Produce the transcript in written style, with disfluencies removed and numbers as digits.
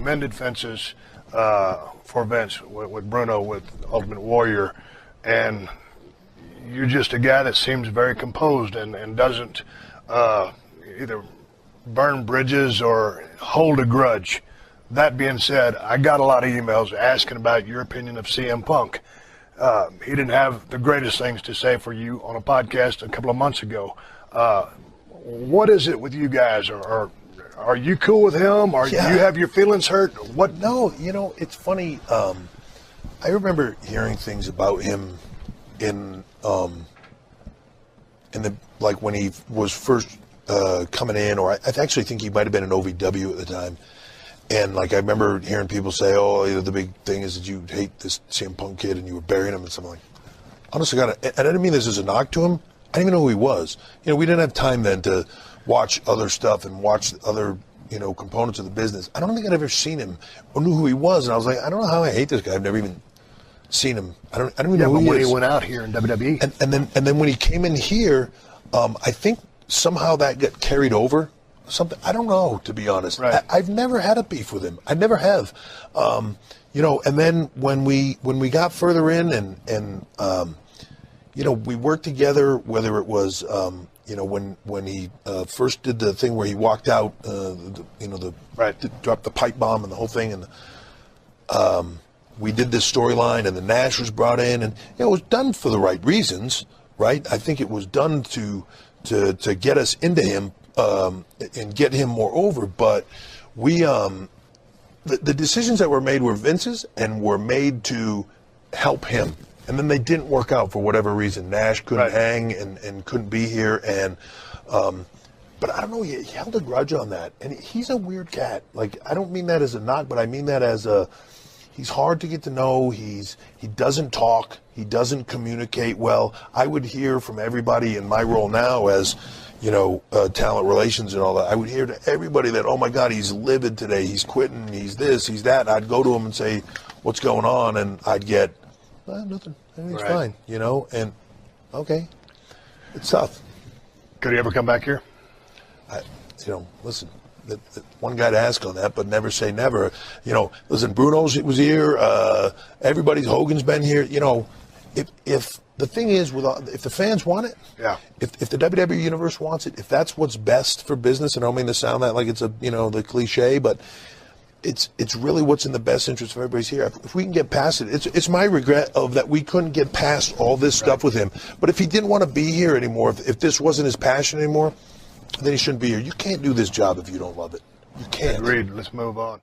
mended fences for Vince with Bruno, with Ultimate Warrior, and you're just a guy that seems very composed and doesn't either burn bridges or hold a grudge. That being said, I got a lot of emails asking about your opinion of CM Punk. He didn't have the greatest things to say for you on a podcast a couple of months ago. What is it with you guys? Or are you cool with him? Or do you have your feelings hurt? What? No, it's funny. I remember hearing things about him in the like when he was first coming in, or I actually think he might have been an OVW at the time. And like I remember hearing people say, "Oh, the big thing is that you hate this CM Punk kid and you were burying him," and something like. Honestly, and I didn't mean this as a knock to him. I didn't even know who he was. We didn't have time then to watch other stuff and watch other components of the business. I don't think I'd ever seen him or knew who he was, and I was like, I don't know how I hate this guy. I've never even seen him. I don't even know who he is. When he went out here in WWE, and then when he came in here, I think somehow that got carried over. Something I don't know, to be honest. Right. I've never had a beef with him. I never have. And then when we got further in and we worked together, whether it was when he first did the thing where he walked out, dropped the pipe bomb and the whole thing, and we did this storyline, and the Nash was brought in, and it was done for the right reasons, right? I think it was done to get us into him. And get him more over, but we the decisions that were made were Vince's and were made to help him, and then they didn't work out for whatever reason. Nash couldn't hang and couldn't be here, and but I don't know, he held a grudge on that, and he's a weird cat. Like, I don't mean that as a knock, but I mean that as he's hard to get to know. He doesn't talk, he doesn't communicate well. I would hear from everybody in my role now as talent relations and all that. I would hear to everybody that, oh my God, he's livid today. He's quitting. He's this, he's that. I'd go to him and say, what's going on? And I'd get, nothing. Everything's fine, and okay. It's tough. Could he ever come back here? Listen, the one guy to ask on that, but never say never. Listen, Bruno's was here. Everybody's, Hogan's been here. If the thing is, if the fans want it, if the WWE Universe wants it, if that's what's best for business, and I don't mean to sound that like it's the cliche, but it's really what's in the best interest of everybody's here. If we can get past it, it's my regret of that we couldn't get past all this stuff with him. But if he didn't want to be here anymore, if this wasn't his passion anymore, then he shouldn't be here. You can't do this job if you don't love it. You can't. Agreed. Let's move on.